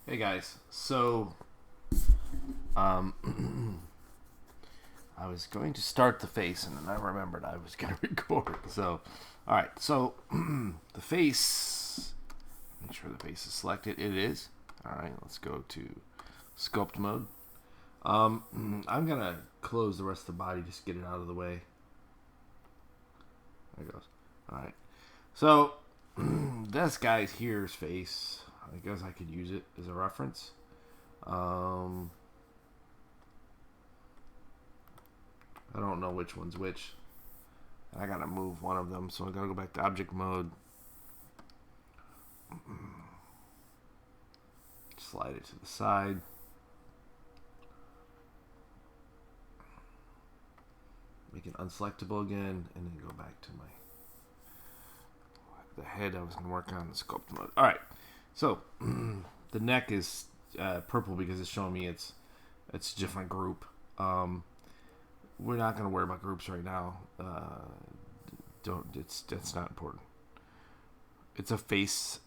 Hey guys, so I was going to start the face and then I remembered I was going to record. So, all right, so the face, make sure the face is selected. It is. All right, let's go to sculpt mode. I'm going to close the rest of the body, just get it out of the way. There it goes. All right, so this guy's here's face. I guess I could use it as a reference. I don't know which one's which. I gotta move one of them, so I gotta go back to object mode. Slide it to the side. Make it unselectable again, and then go back to the head I was gonna work on the sculpt mode. All right, so the neck is purple because it's showing me it's a different group. We're not going to worry about groups right now. That's not important. It's a face.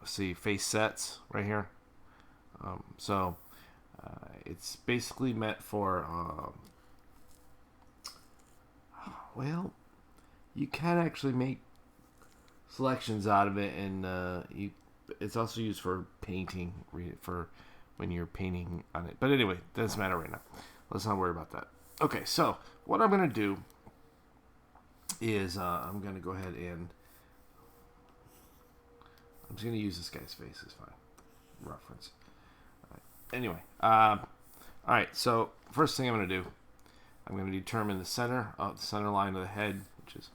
See face sets right here. So it's basically meant for. Well, you can actually make selections out of it, and it's also used for painting for when you're painting on it. But anyway, doesn't matter right now. Let's not worry about that. Okay, so what I'm going to do is I'm going to go ahead and I'm just going to use this guy's face as fine reference. All right. Anyway, all right. So first thing I'm going to do, I'm going to determine the center line of the head, which is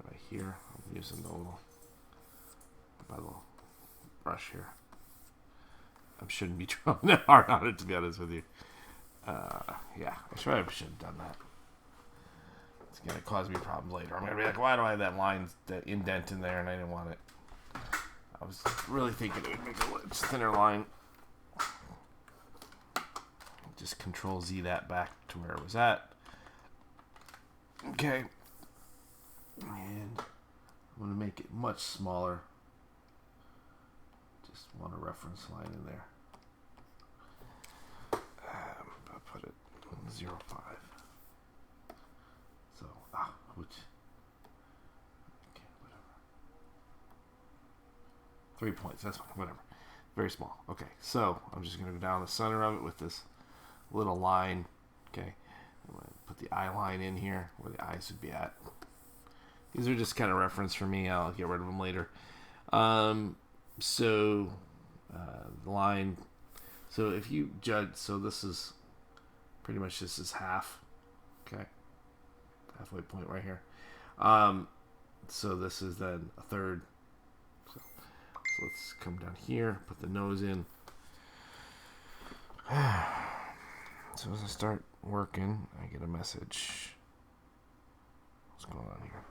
right here. I'm using my little brush here. I shouldn't be drawing that hard on it, to be honest with you. Yeah, I should have done that. It's gonna cause me problems later. I'm gonna be like, why do I have that line, that indent in there, and I didn't want it. I was really thinking it would make a thinner line. Just Control Z that back to where it was at. Okay, and I'm gonna make it much smaller. Just want a reference line in there. I'll put it 0.5. So, which, okay, whatever. 3 points, that's fine, whatever. Very small. Okay, so I'm just going to go down the center of it with this little line. Okay, I'm going to put the eye line in here where the eyes would be at. These are just kind of reference for me. I'll get rid of them later. So, the line. So if you judge, so this is pretty much this is half. Okay, halfway point right here. So this is then a third. So let's come down here, put the nose in. So as I start working, I get a message. What's going on here?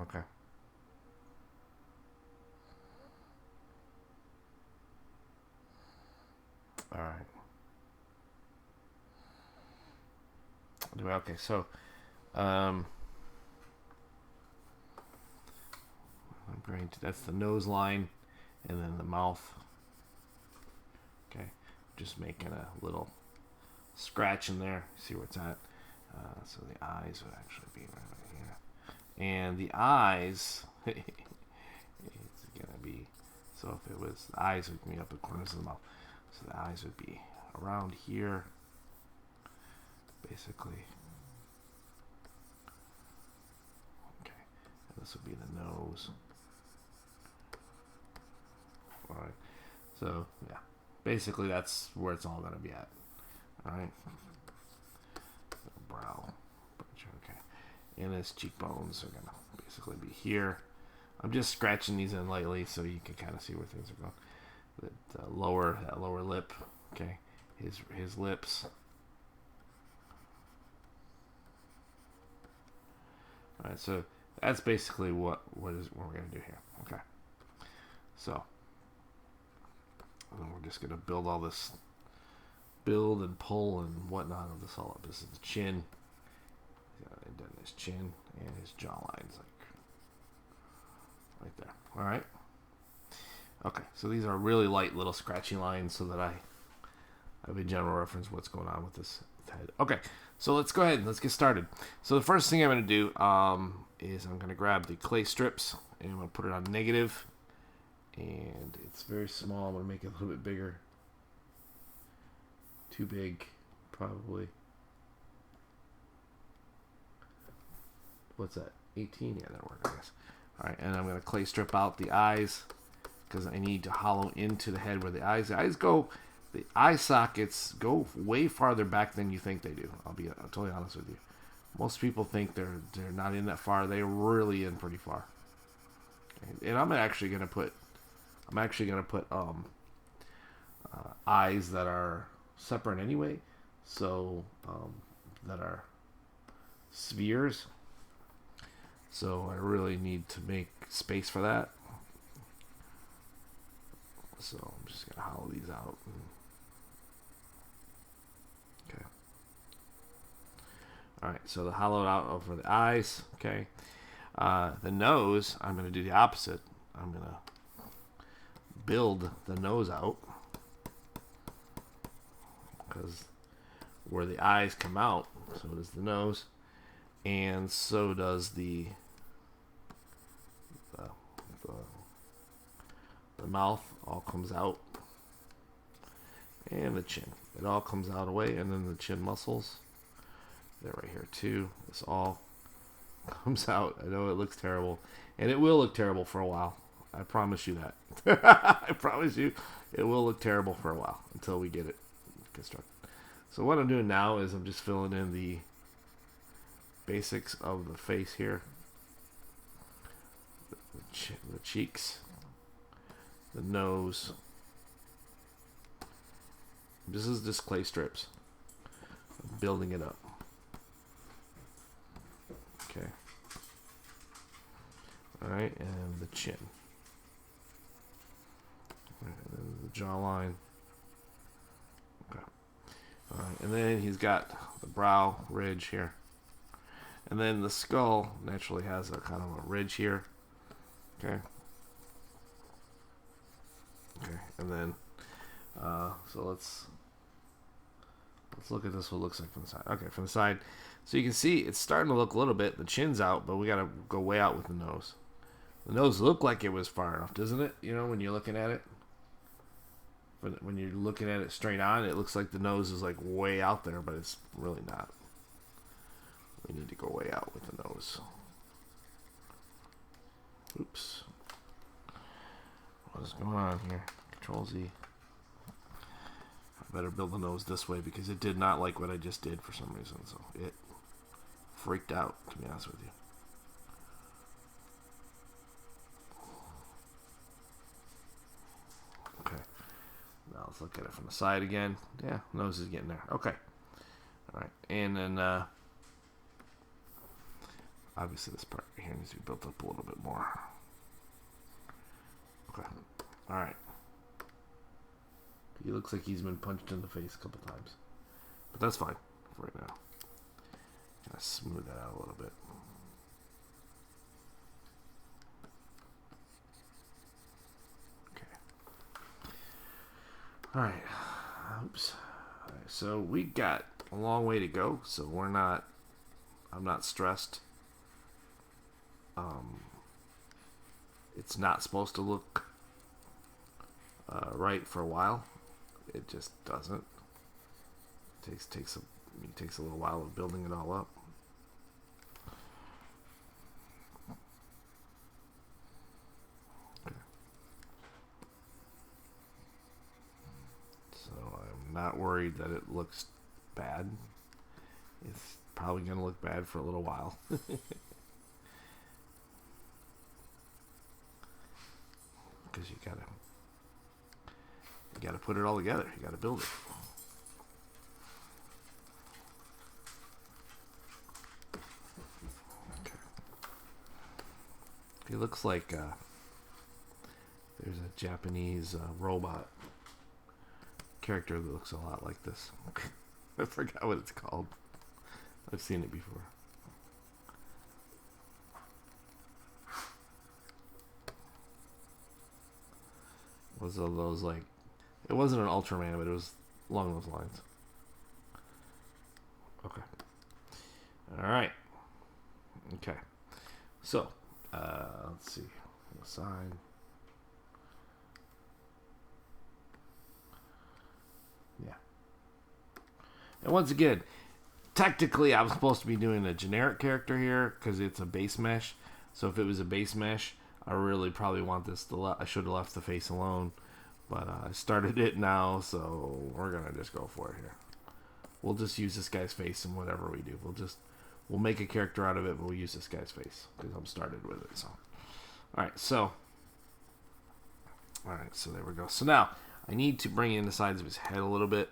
Okay. All right. Okay, so I'm going to, that's the nose line and then the mouth. Okay, just making a little scratch in there. See where it's at. So the eyes would actually be right here, and the eyes it's gonna be. So if it was the eyes would be up the corners of the mouth. So the eyes would be around here, basically. Okay, and this would be the nose. All right. So yeah, basically that's where it's all gonna be at. All right. Brow. Okay. And his cheekbones are gonna basically be here. I'm just scratching these in lightly so you can kind of see where things are going. That lower lip Okay, his lips. All right, so that's basically what we're gonna do here. Okay, so and we're just gonna build all this, build and pull and whatnot of this all up. This is the chin. And then his chin and his jawline's like right there. All right. Okay, so these are really light little scratchy lines so that I have a general reference what's going on with this head. Okay, so let's go ahead and let's get started. So the first thing I'm going to do is I'm going to grab the clay strips and I'm going to put it on negative. And it's very small. I'm going to make it a little bit bigger. Too big, probably. What's that? 18? Yeah, that'll work, I guess. All right, and I'm going to clay strip out the eyes because I need to hollow into the head where the eyes go. The eye sockets go way farther back than you think they do. I'll totally honest with you. Most people think they're not in that far. They're really in pretty far. Okay. And I'm actually gonna put eyes that are separate anyway, so that are spheres. So I really need to make space for that. So I'm just gonna hollow these out. Okay. All right. So the hollowed out over the eyes. Okay. The nose, I'm gonna do the opposite. I'm gonna build the nose out because where the eyes come out, so does the nose, and so does the mouth all comes out, and the chin. It all comes out away, and then the chin muscles. They're right here too. This all comes out. I know it looks terrible, and it will look terrible for a while. I promise you that. I promise you, it will look terrible for a while until we get it constructed. So what I'm doing now is I'm just filling in the basics of the face here, the cheeks, the nose. This is just clay strips. I'm building it up. Okay. Alright, and the chin. And then the jawline. Okay. Alright, and then he's got the brow ridge here. And then the skull naturally has a kind of a ridge here. Okay. Okay, and then so let's look at this. What it looks like from the side. Okay, from the side, so you can see it's starting to look a little bit. The chin's out, but we gotta go way out with the nose. The nose looked like it was far enough, doesn't it? You know, when you're looking at it, when you're looking at it straight on, it looks like the nose is like way out there, but it's really not. We need to go way out with the nose. Oops. What is going on here? Control Z. I better build the nose this way because it did not like what I just did for some reason. So it freaked out, to be honest with you. Okay. Now let's look at it from the side again. Yeah, nose is getting there. Okay. Alright. And then obviously this part right here needs to be built up a little bit more. Okay. Alright. He looks like he's been punched in the face a couple times. But that's fine for right now. Gotta smooth that out a little bit. Okay. Alright. Oops. Alright, so we got a long way to go, so I'm not stressed. It's not supposed to look right for a while. It just doesn't. It takes a little while of building it all up. Okay. So I'm not worried that it looks bad. It's probably going to look bad for a little while. Because you gotta put it all together. You gotta build it. He looks like there's a Japanese robot character that looks a lot like this. I forgot what it's called. I've seen it before. Was those like? It wasn't an Ultraman, but it was along those lines. Okay. All right. Okay. So, let's see. The side. Yeah. And once again, technically, I'm supposed to be doing a generic character here because it's a base mesh. So if it was a base mesh, I really probably want this to I should have left the face alone. But I started it now, so we're going to just go for it here. We'll just use this guy's face in whatever we do. We'll make a character out of it, but we'll use this guy's face because I'm started with it. So, all right, so there we go. So now I need to bring in the sides of his head a little bit.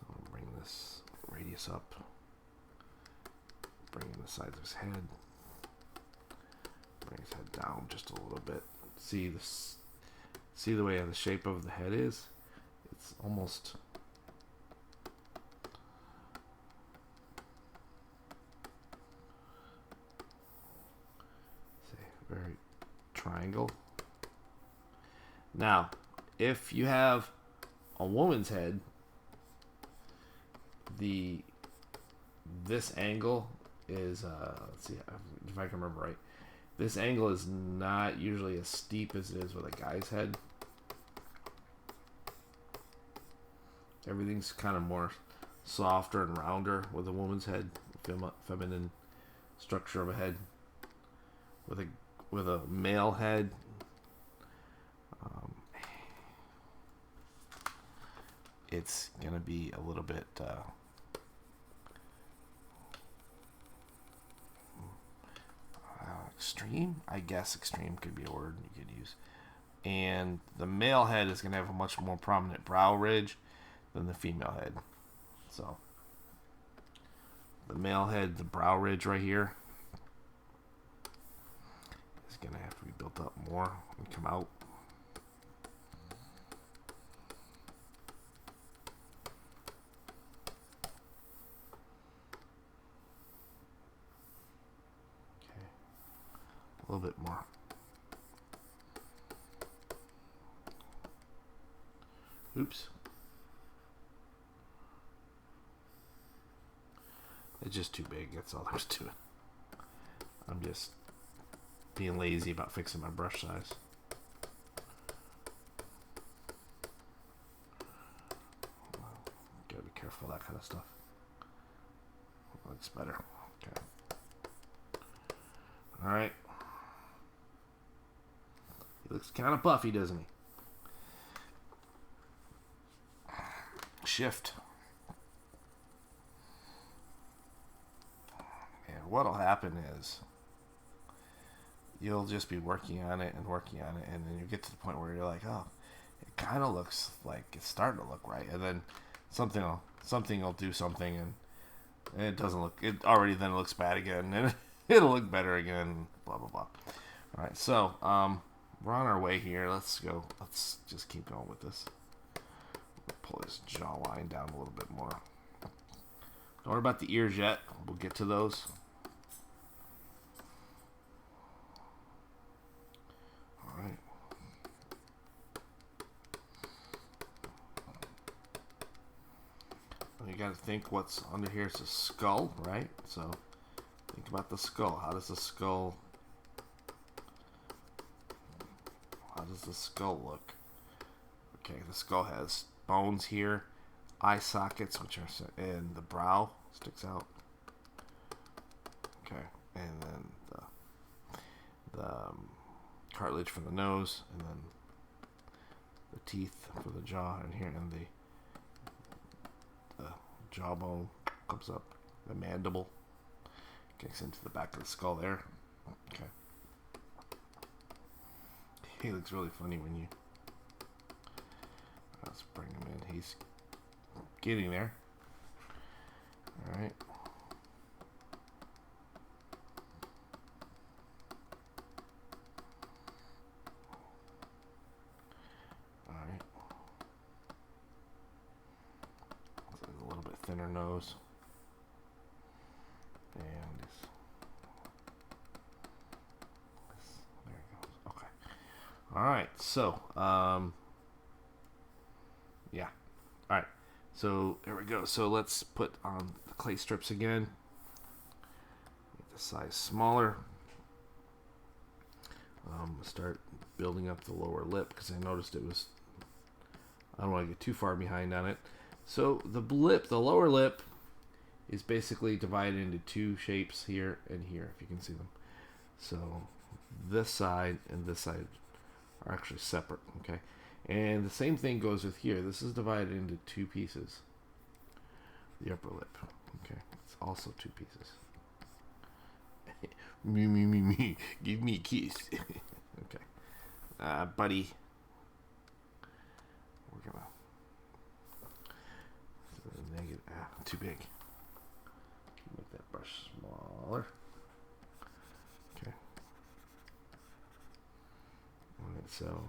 I'll bring this radius up. Bring in the sides of his head. Bring his head down just a little bit. See the way the shape of the head is? It's almost very triangle. Now, if you have a woman's head, this angle is let's see if I can remember right. This angle is not usually as steep as it is with a guy's head. Everything's kind of more softer and rounder with a woman's head, feminine structure of a head. With a male head, it's gonna be a little bit extreme. I guess extreme could be a word you could use. And the male head is gonna have a much more prominent brow ridge than the female head. So the male head, the brow ridge right here, is going to have to be built up more and come out. Okay. A little bit more. Oops. It's just too big. That's all there's to it. I'm just being lazy about fixing my brush size. Gotta be careful of that kind of stuff. Looks better. Okay. Alright. He looks kind of puffy, doesn't he? Shift. What'll happen is you'll just be working on it, and then you get to the point where you're like, oh, it kind of looks like it's starting to look right, and then something will do something, and it doesn't look. It already then looks bad again, and it'll look better again. Blah blah blah. All right, so we're on our way here. Let's go. Let's just keep going with this. Pull his jawline down a little bit more. Don't worry about the ears yet. We'll get to those. Alright. You gotta think what's under here is a skull, right? So think about the skull. How does the skull look? Okay, the skull has bones here, eye sockets, which are in the brow, sticks out. Okay, and then the cartilage for the nose, and then the teeth for the jaw, and here, and the jawbone comes up, the mandible gets into the back of the skull there. Okay, he looks really funny when you. Let's bring him in. He's getting there. Alright. thinner nose. And there it goes. Okay. All right. So, yeah. All right. So there we go. So let's put on the clay strips again. Make the size smaller. Start building up the lower lip because I noticed it was. I don't want to get too far behind on it. So the lower lip, is basically divided into two shapes here and here, if you can see them. So this side and this side are actually separate, okay? And the same thing goes with here. This is divided into two pieces. The upper lip, okay? It's also two pieces. me, give me a kiss. Okay. Buddy. We're gonna... Negative, too big. Make that brush smaller. Okay. Alright, so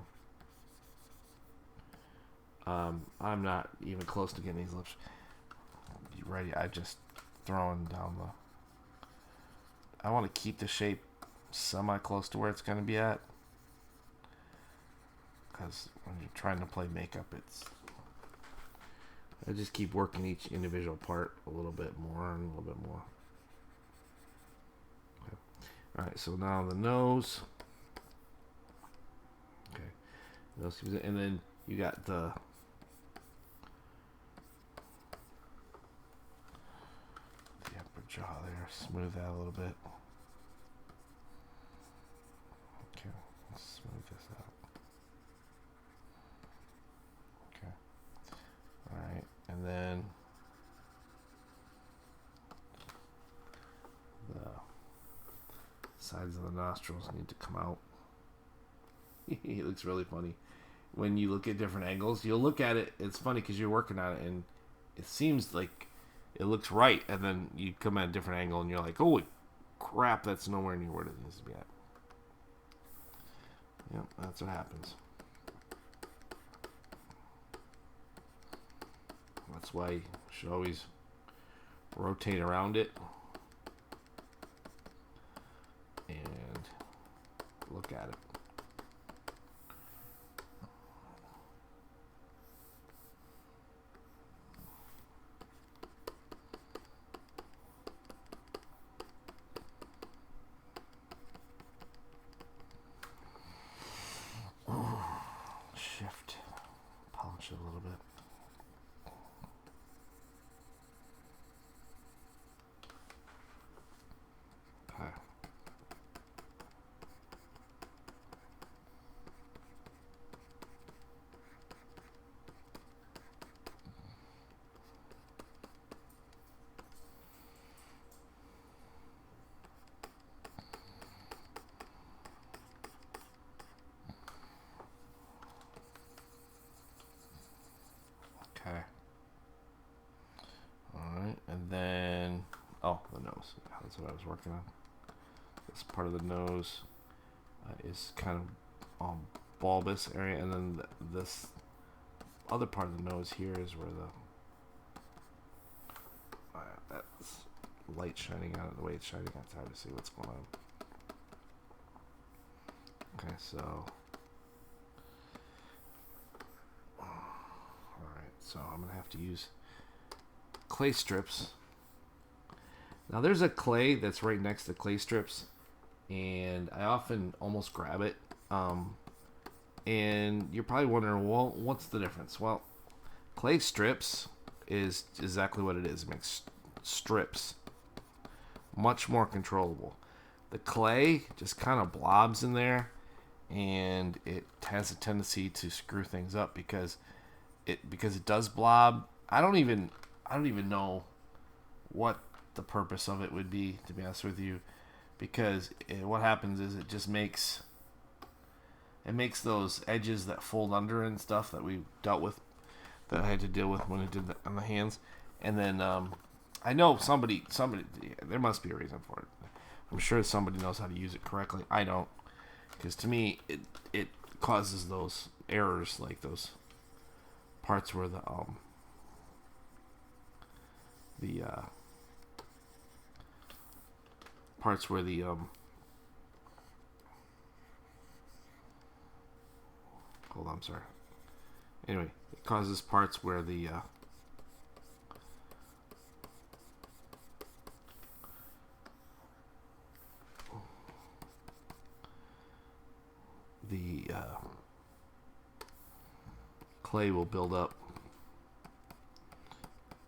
I'm not even close to getting these lips ready. I just throwing down the. I want to keep the shape semi close to where it's going to be at, because when you're trying to play makeup, I just keep working each individual part a little bit more and a little bit more. Okay. All right, so now the nose. Okay. And then you got the upper jaw there. Smooth that a little bit. Okay, let's smooth this out. Okay. Alright, and then the sides of the nostrils need to come out. It looks really funny. When you look at different angles, you'll look at it, it's funny because you're working on it and it seems like it looks right, and then you come at a different angle and you're like, holy crap, that's nowhere near where it needs to be at. Yep, that's what happens. That's why you should always rotate around it and look at it. Shift, polish it a little bit. Okay. Okay. Alright, and then, the nose. That's what I was working on. This part of the nose is kind of bulbous area, and then this other part of the nose here is where that's light shining on it. The way it's shining, it's hard to see what's going on. Okay, so. So I'm going to have to use clay strips. Now there's a clay that's right next to clay strips, and I often almost grab it. And you're probably wondering, well, what's the difference? Well, clay strips is exactly what it is. It makes strips much more controllable. The clay just kind of blobs in there, and it has a tendency to screw things up because it does blob. I don't even know what the purpose of it would be, to be honest with you, because what happens is it just makes those edges that fold under and stuff that we dealt with, that I had to deal with when I did that on the hands. And then I know somebody there must be a reason for it. I'm sure somebody knows how to use it correctly. I don't, because to me it causes those errors, like those parts where the parts where the hold on, I'm sorry. Anyway, it causes parts where the clay will build up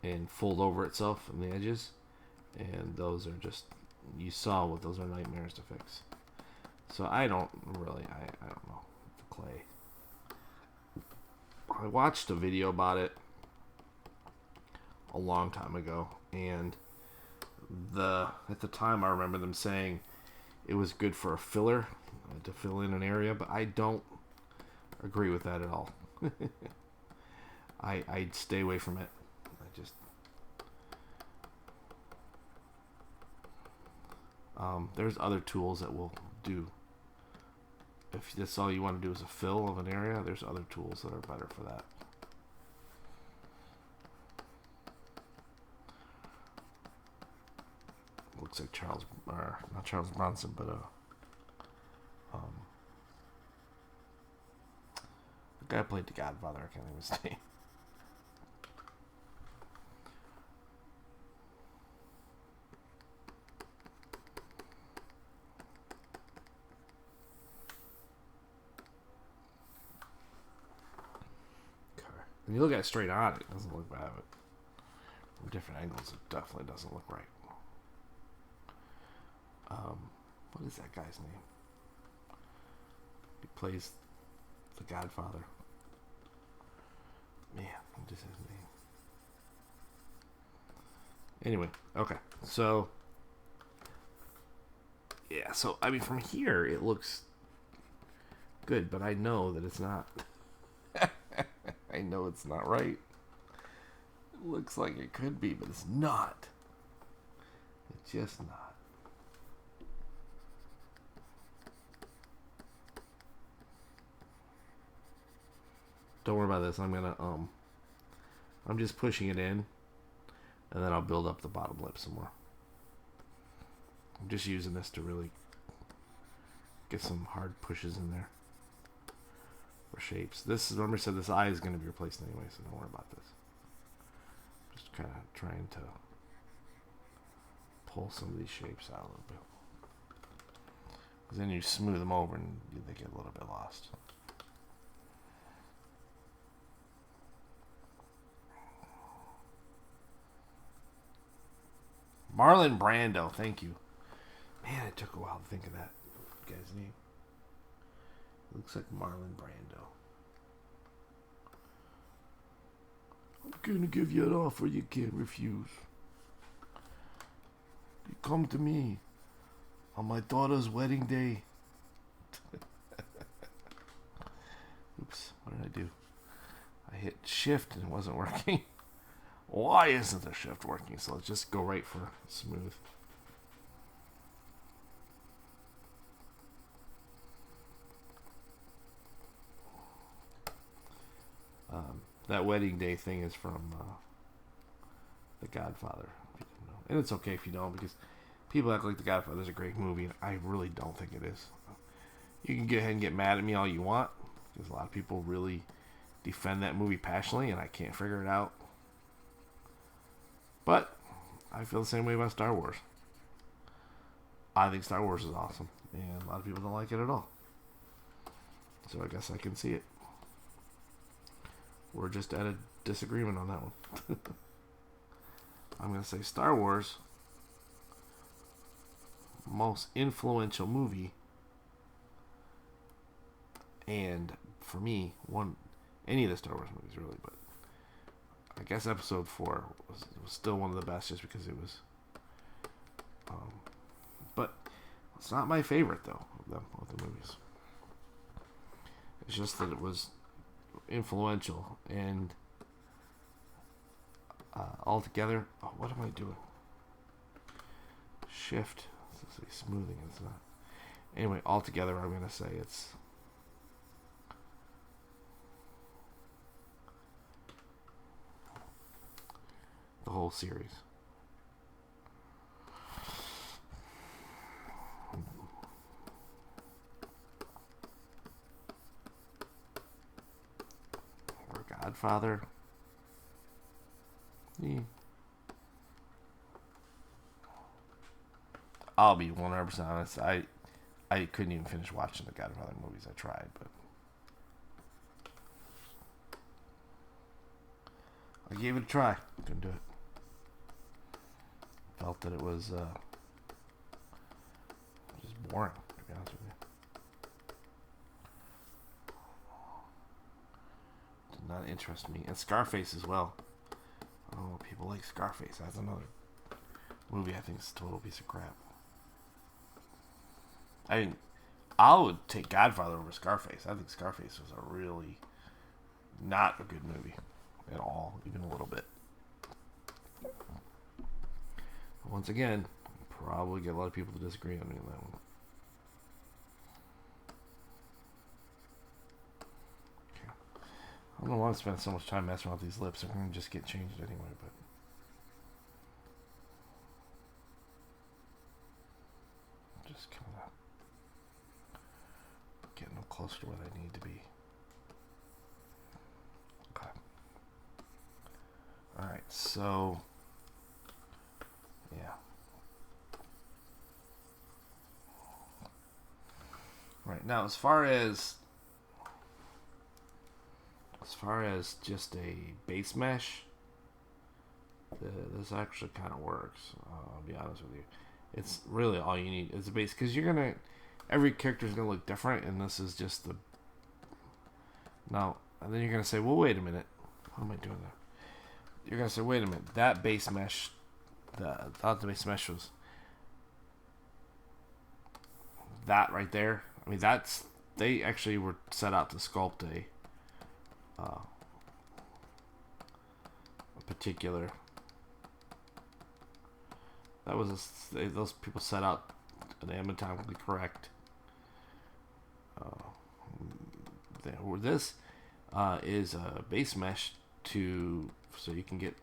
and fold over itself on the edges, and those are just, you saw what those are, nightmares to fix. So I don't really, I don't know the clay. I watched a video about it a long time ago, and at the time I remember them saying it was good for a filler to fill in an area, but I don't agree with that at all. I'd stay away from it. There's other tools that will do. If that's all you want to do is a fill of an area, there's other tools that are better for that. Looks like not Charles Bronson, but the guy who played the Godfather, I can't think of his name. When you look at it straight on, it doesn't look bad, but from different angles, it definitely doesn't look right. What is that guy's name? He plays the Godfather. Man, what is his name? Anyway, okay. So, yeah, so, I mean, from here, it looks good, but I know that it's not. I know it's not right. It looks like it could be, but it's not. It's just not. Don't worry about this. I'm just pushing it in, and then I'll build up the bottom lip some more. I'm just using this to really get some hard pushes in there for shapes. Remember I said this eye is going to be replaced anyway, so don't worry about this. Just kind of trying to pull some of these shapes out a little bit. Because then you smooth them over and they get a little bit lost. Marlon Brando, thank you. Man, it took a while to think of that guy's name. Looks like Marlon Brando. I'm gonna give you an offer you can't refuse. You come to me on my daughter's wedding day. Oops, what did I do? I hit shift and it wasn't working. Why isn't the shift working? So let's just go right for smooth. That wedding day thing is from The Godfather. If you didn't know. And it's okay if you don't, because people act like The Godfather is a great movie, and I really don't think it is. You can go ahead and get mad at me all you want, because a lot of people really defend that movie passionately, and I can't figure it out. But I feel the same way about Star Wars. I think Star Wars is awesome, and a lot of people don't like it at all. So I guess I can see it. We're just at a disagreement on that one. I'm going to say Star Wars, most influential movie, and for me, any of the Star Wars movies really, but I guess Episode 4 was still one of the best just because it was. But it's not my favorite though of the movies. It's just that it was influential and altogether. Oh, what am I doing? Shift. It's like smoothing. It's not. Anyway, altogether, I'm gonna say it's. The whole series. Godfather. I'll be 100% honest. I couldn't even finish watching the Godfather movies. I tried, but I gave it a try. Couldn't do it. Felt that it was just boring, to be honest with you. Did not interest me. And Scarface as well. Oh, people like Scarface. That's another movie I think is a total piece of crap. I would take Godfather over Scarface. I think Scarface was a really not a good movie at all, even a little bit. Once again, probably get a lot of people to disagree on me on that one. Okay. I don't want to spend so much time messing with these lips. I'm going to just get changed anyway, but just kind of getting them closer to where they need to be. Okay. Alright, so yeah. Right, now as far as just a base mesh, this actually kind of works. I'll be honest with you. It's really all you need is a base, because every character is gonna look different, and this is just the. Now, and then you're gonna say, well, wait a minute, what am I doing there? You're gonna say, wait a minute, that base mesh, I thought the base mesh was that right there. I mean, they actually were set out to sculpt a particular. That was those people set out an anatomically correct. This is a base mesh so you can get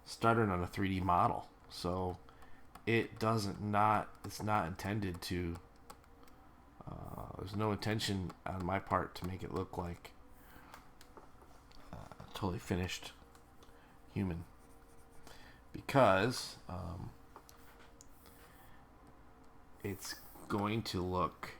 started on a 3D model. So it it's not intended to. There's no intention on my part to make it look like a totally finished human, because it's going to look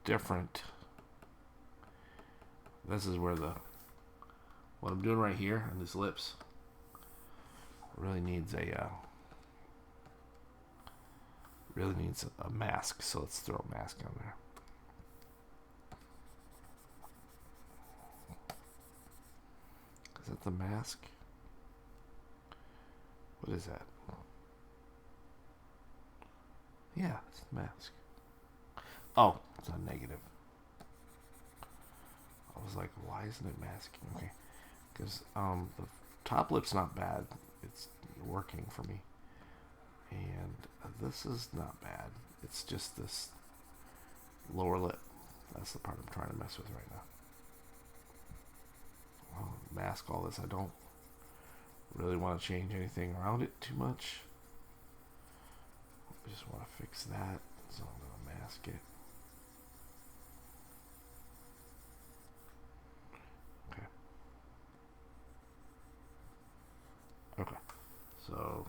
different. This is where what I'm doing right here on these lips really needs a mask. So let's throw a mask on there. Is that the mask? What is that? Yeah, it's the mask. Oh, it's a negative. I was like, why isn't it masking? Okay, because the top lip's not bad. It's working for me. And this is not bad. It's just this lower lip. That's the part I'm trying to mess with right now. I'll mask all this. I don't really want to change anything around it too much. I just want to fix that. So I'm going to mask it. Okay, so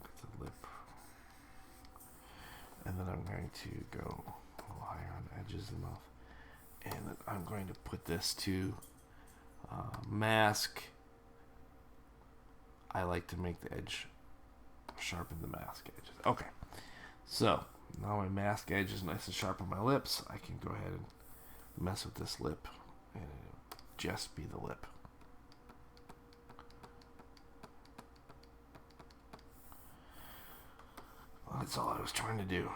get the lip, and then I'm going to go a little higher on the edges of the mouth, and then I'm going to put this to mask. I like to make the edge sharpen the mask edges. Okay, so now my mask edge is nice and sharp on my lips. I can go ahead and mess with this lip, and it'll just be the lip. That's all I was trying to do.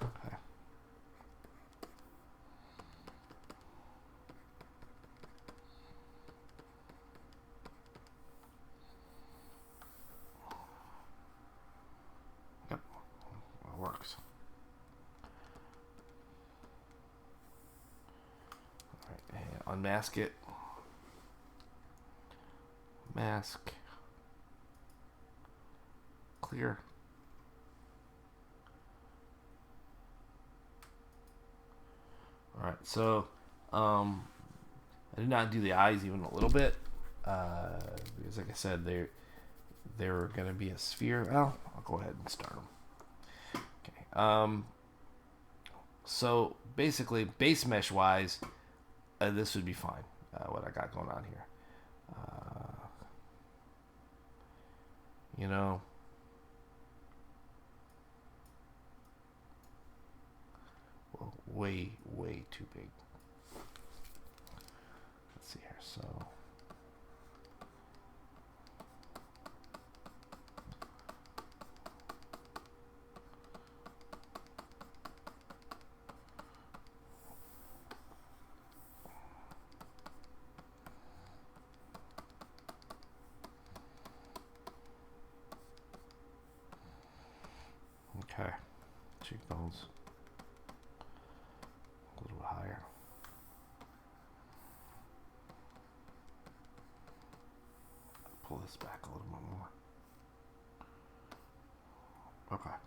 Okay. unmask it. Mask. Clear. Alright, so I did not do the eyes even a little bit. Because like I said, they were going to be a sphere. Well, I'll go ahead and start them. Okay. So basically, base mesh wise, this would be fine. What I got going on here. You know, well, way too big. Let's see here. So. Okay, cheekbones a little bit higher. Pull this back a little bit more. Okay.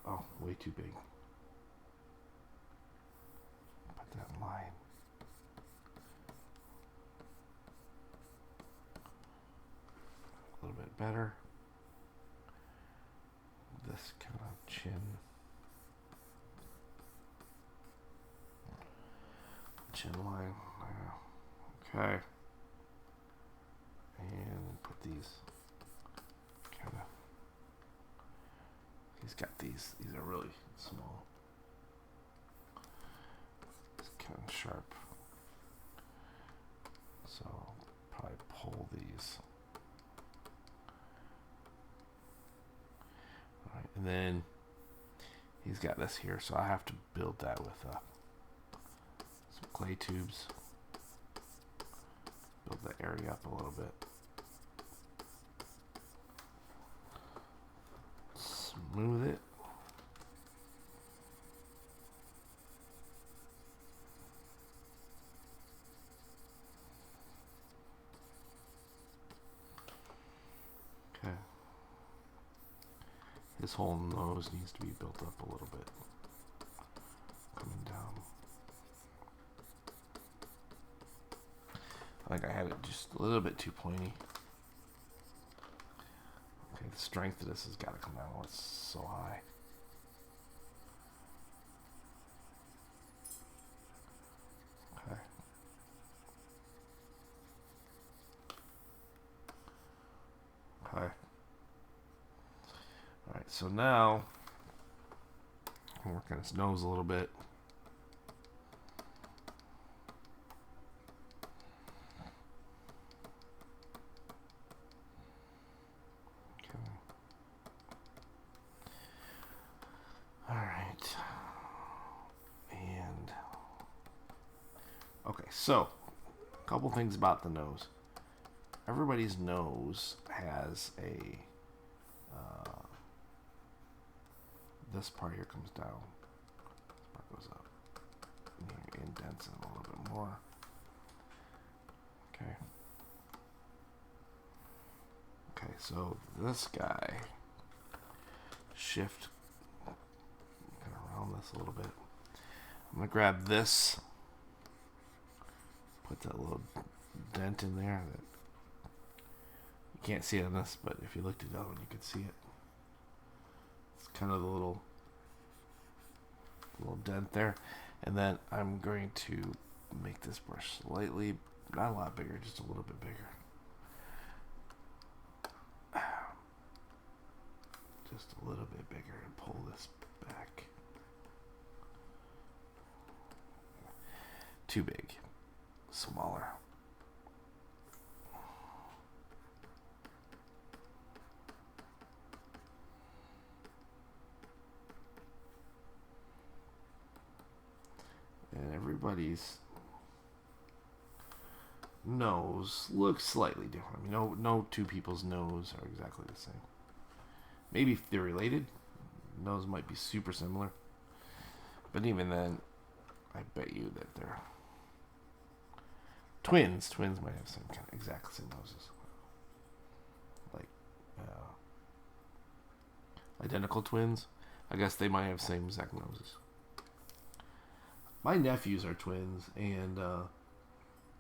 Oh, way too big. Put that in line. A little bit better. This kind of chin. Chin line. Okay. And put these kind of. He's got these. These are really small. It's kind of sharp. So probably pull these. And then he's got this here, so I have to build that with some clay tubes. Build that area up a little bit. Smooth it. Okay. This whole nose needs to be built up a little bit. Coming down. I think I had it just a little bit too pointy. Okay, the strength of this has got to come down. It's so high. Okay. Okay. Alright, so now I'm working his nose a little bit. Okay. Alright. And okay, so a couple things about the nose. Everybody's nose has a this part here comes down. This part goes up. And here indents it a little bit more. Okay. Okay, so this guy, shift, kind of round this a little bit. I'm gonna grab this, put that little dent in there that you can't see it on this, but if you looked at that one, you could see it. It's kind of the little dent there. And then I'm going to make this brush slightly, not a lot bigger, just a little bit bigger. Just a little bit bigger and pull this back. Too big. Smaller. And everybody's nose looks slightly different. I mean, no two people's nose are exactly the same. Maybe if they're related, nose might be super similar. But even then, I bet you that they're twins. Twins might have exact same noses. Like identical twins. I guess they might have same exact noses. My nephews are twins, and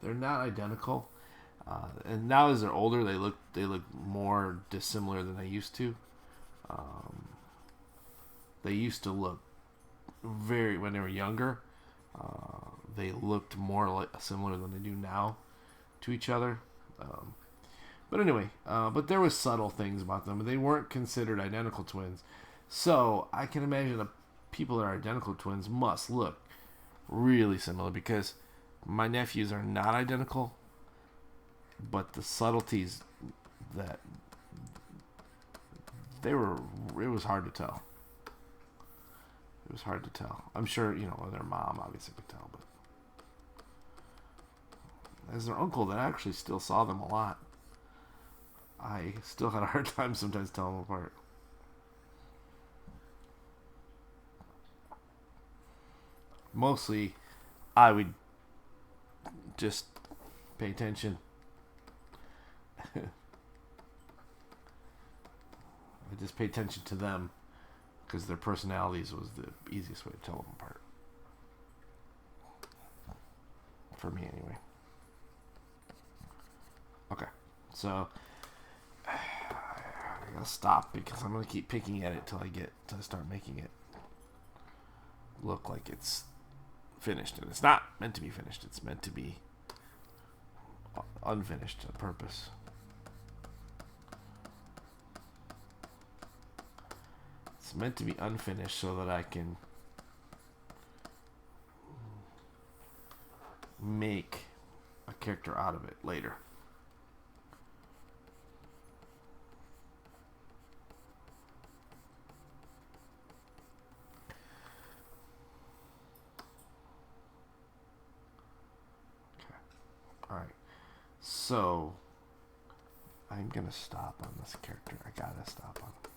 they're not identical. And now as they're older, they look more dissimilar than they used to. They used to look when they were younger. They looked more similar than they do now to each other. But anyway, but there was subtle things about them. They weren't considered identical twins. So I can imagine that people that are identical twins must look really similar, because my nephews are not identical, but the subtleties that it was hard to tell. It was hard to tell. I'm sure, their mom obviously could tell, but as their uncle that actually still saw them a lot, I still had a hard time sometimes telling them apart. Mostly, I would just pay attention. I just pay attention to them, because their personalities was the easiest way to tell them apart. For me, anyway. Okay, so I gotta stop, because I'm gonna keep picking at it till I start making it look like it's finished, and it's not meant to be finished. It's meant to be unfinished on purpose. It's meant to be unfinished so that I can make a character out of it later. Alright, so I'm gonna stop on this character. I gotta stop on it.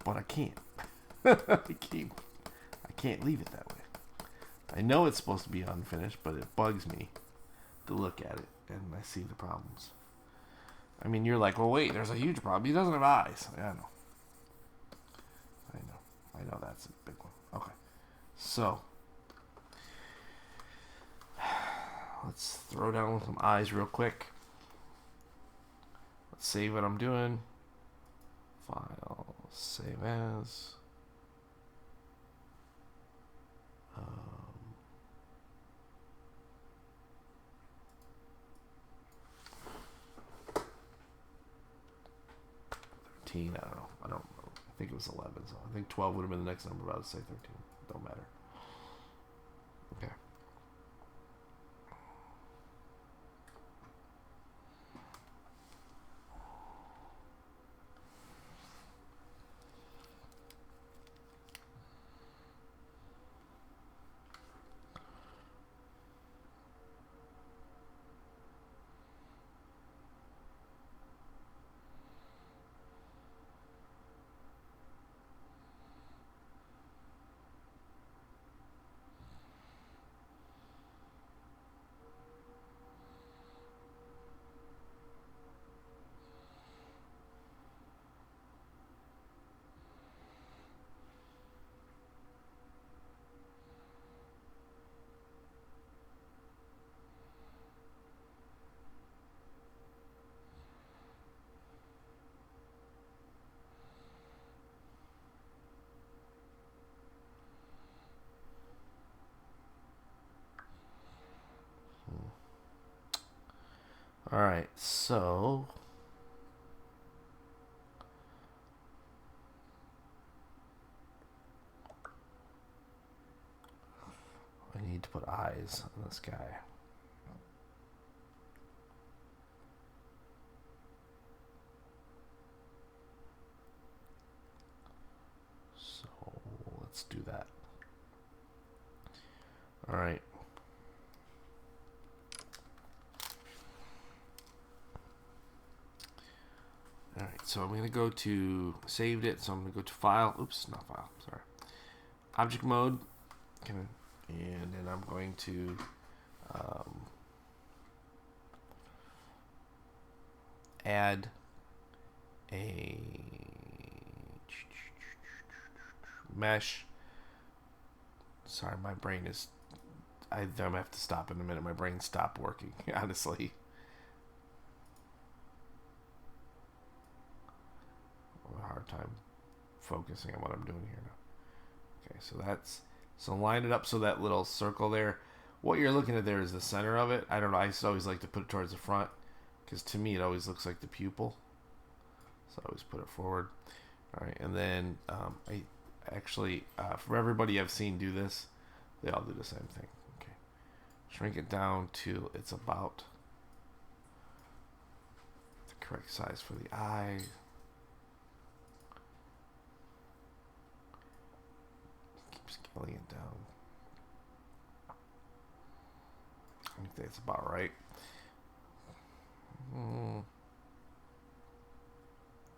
But I can't. I can't leave it that way. I know it's supposed to be unfinished, but it bugs me to look at it and I see the problems. I mean, you're like, well, wait, there's a huge problem. He doesn't have eyes. Yeah, I know that's a big one. Okay, so let's throw down some eyes real quick. Let's save what I'm doing. File, save as. I don't know. I think it was 11, so I think 12 would have been the next number, but I would say 13. Don't matter. Okay. Alright, so I need to put eyes on this guy. So let's do that. Alright. Alright, so I'm going to go to, saved it, so I'm going to go to File, oops, not File, sorry. Object Mode, going to And then I'm going to add a mesh. Sorry, my brain is... I'm going to have to stop in a minute. My brain stopped working, honestly. I have a hard time focusing on what I'm doing here now. Okay, so that's... So line it up so that little circle there, what you're looking at there is the center of it. I don't know, I just always like to put it towards the front because to me it always looks like the pupil. So I always put it forward. All right, and then I actually, for everybody I've seen do this, they all do the same thing. Okay, shrink it down to it's about the correct size for the eye. Scaling it down. I think that's about right.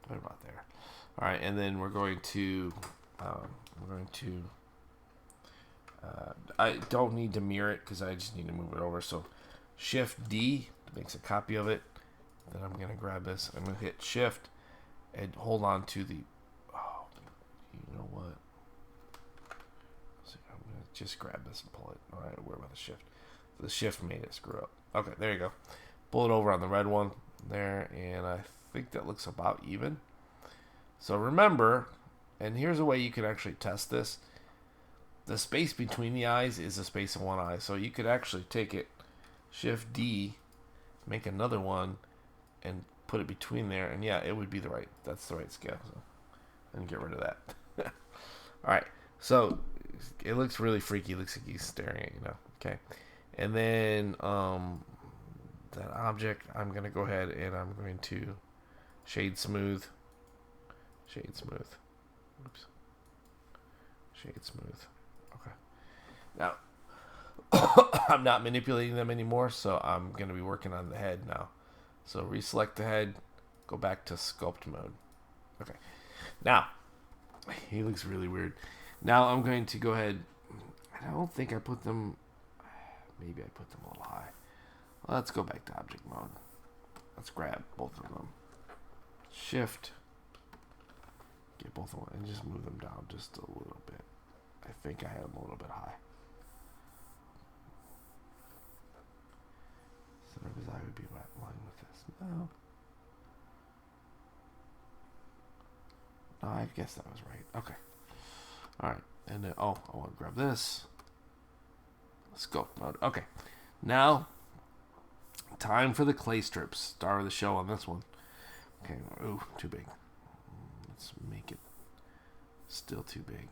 Right about there. All right, and then we're going to I don't need to mirror it because I just need to move it over. So Shift D makes a copy of it. Then I'm gonna grab this. I'm gonna hit Shift and hold on to the. Oh, you know what? Just grab this and pull it. All right, where about the shift? The shift made it screw up. Okay, there you go. Pull it over on the red one there, and I think that looks about even. So remember, and here's a way you can actually test this. The space between the eyes is the space of one eye. So you could actually take it, Shift D, make another one, and put it between there, and yeah, it would be the right. That's the right scale. So, and get rid of that. All right, so. It looks really freaky. It looks like he's staring at you now. Okay. And then that object, I'm going to go ahead and I'm going to shade smooth. Shade smooth. Oops. Shade smooth. Okay. Now, I'm not manipulating them anymore, so I'm going to be working on the head now. So reselect the head. Go back to sculpt mode. Okay. Now, he looks really weird. Now I'm going to go ahead. I don't think I put them. Maybe I put them a little high. Let's go back to object mode. Let's grab both of them. Shift. Get both of them and just move them down just a little bit. I think I have them a little bit high. Center of his eye would be right in line with this. No. No, I guess that was right. Okay. Alright, and then, I want to grab this. Sculpt mode. Okay, now, time for the clay strips. Star of the show on this one. Okay, ooh, too big. Let's make it still too big.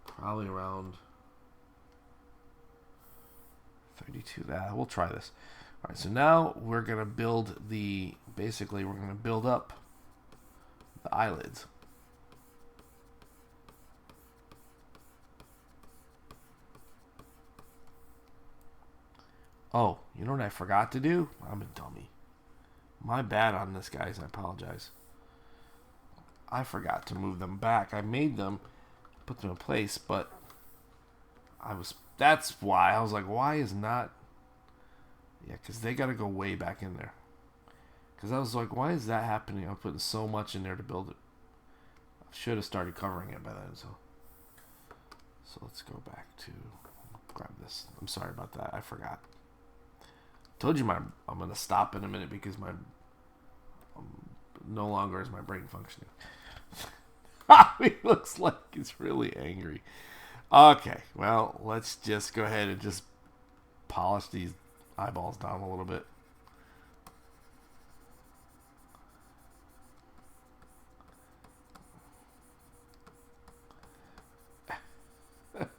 Probably around 32. We'll try this. Alright, so now we're going to build basically we're going to build up the eyelids. Oh, you know what I forgot to do? I'm a dummy. My bad on this, guys. I apologize. I forgot to move them back. I made them, put them in place, but that's why. I was like, why is not... Yeah, because they got to go way back in there. Because I was like, why is that happening? I'm putting so much in there to build it. I should have started covering it by then, so let's go back to... Grab this. I'm sorry about that. I forgot. Told you I'm going to stop in a minute because no longer is my brain functioning. He looks like he's really angry. Okay, well, let's just go ahead and just polish these eyeballs down a little bit. That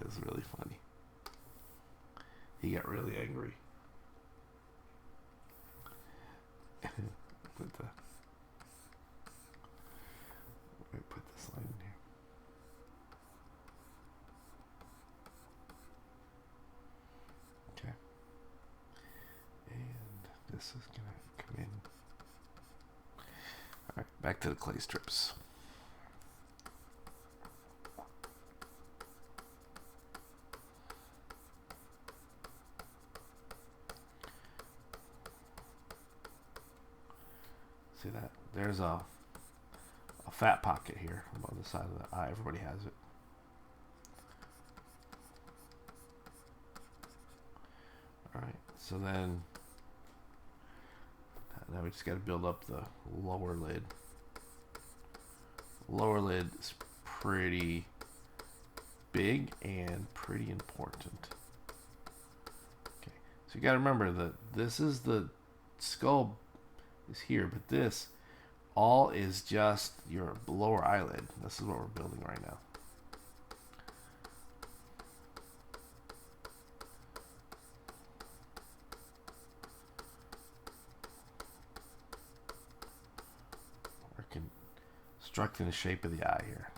is really funny. He got really angry. Let me put this line in here. Okay. And this is going to come in. Alright, back to the clay strips. See that? There's a fat pocket here above the side of the eye. Everybody has it. Alright, so then now we just got to build up the lower lid. Lower lid is pretty big and pretty important. Okay, so you got to remember that this is the skull is here, but this all is just your lower eyelid. This is what we're building right now. We're constructing the shape of the eye here.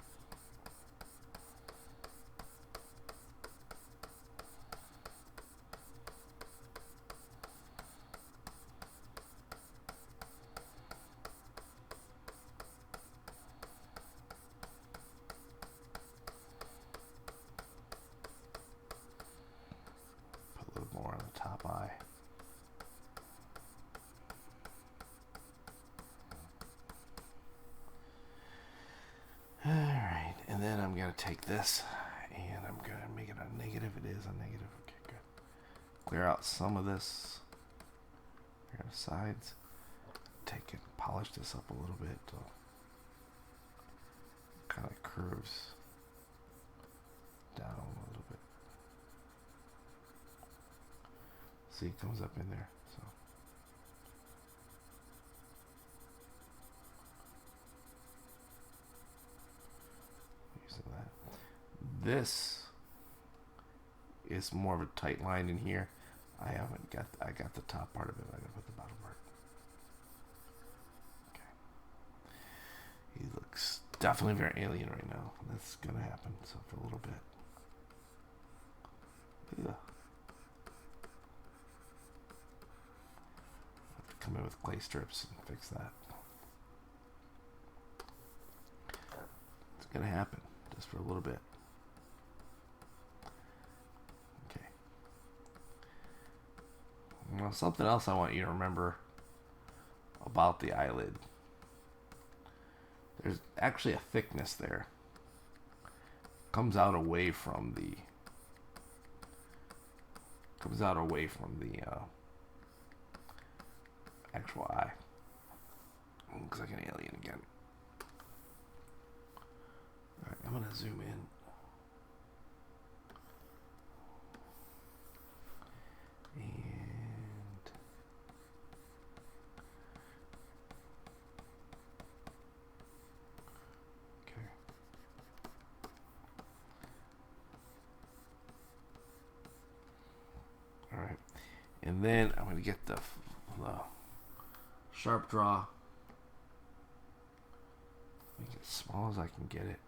More on the top eye. Alright, and then I'm going to take this and I'm going to make it a negative. It is a negative. Okay, good. Clear out some of this. Clear out the sides. Take it, polish this up a little bit so it kind of curves down a little bit. See, it comes up in there. So using that. This is more of a tight line in here. I got the top part of it. I gotta put the bottom part. Okay. He looks definitely very alien right now. That's gonna happen. So for a little bit. Yeah. Come in with clay strips and fix that. It's gonna happen just for a little bit. Okay. Now something else I want you to remember about the eyelid. There's actually a thickness there. Comes out away from the actual eye. Looks like an alien again. Alright, I'm gonna zoom in. And okay. Alright. And then I'm gonna get the sharp draw, make it as small as I can get it,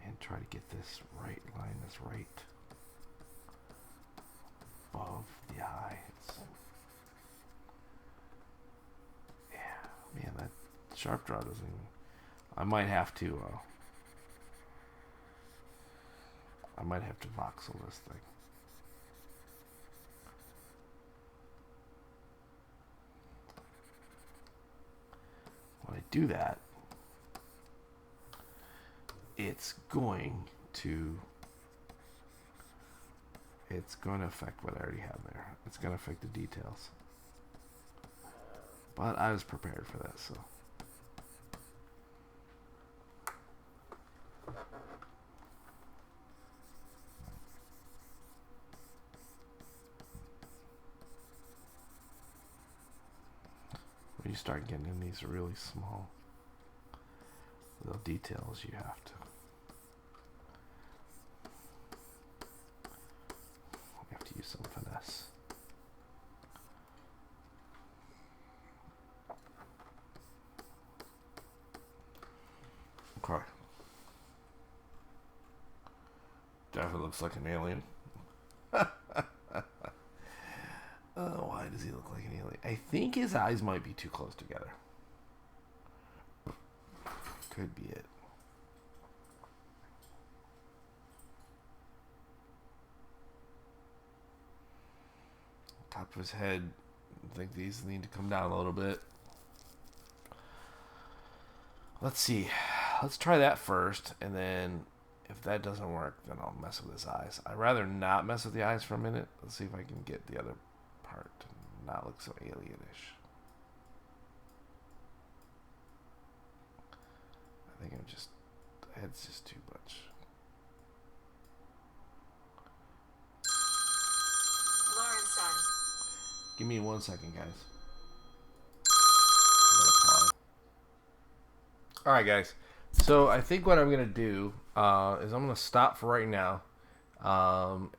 and try to get this right line that's right above the eye. Yeah, man, that sharp draw doesn't even. I might have to voxel this thing. When I do that, it's going to affect what I already have there. It's going to affect the details. But I was prepared for that, so. When you start getting in these really small little details, you have to use some finesse. Okay. Definitely looks like an alien. Why does he look like an alien? I think his eyes might be too close together. Could be it. Top of his head, I think these need to come down a little bit. let's see. Let's try that first, and then if that doesn't work, then I'll mess with his eyes. I'd rather not mess with the eyes for a minute. Let's see if I can get the other part to not look so alienish. I think the head's just too much. Give me 1 second, guys. Alright, guys. So I think what I'm going to do is I'm going to stop for right now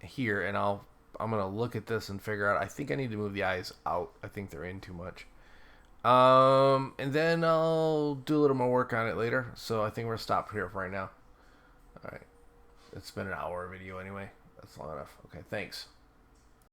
here, and I'm going to look at this and figure out. I think I need to move the eyes out. I think they're in too much. And then I'll do a little more work on it later. So I think we're going to stop here for right now. Alright. It's been an hour video anyway. That's long enough. Okay, thanks.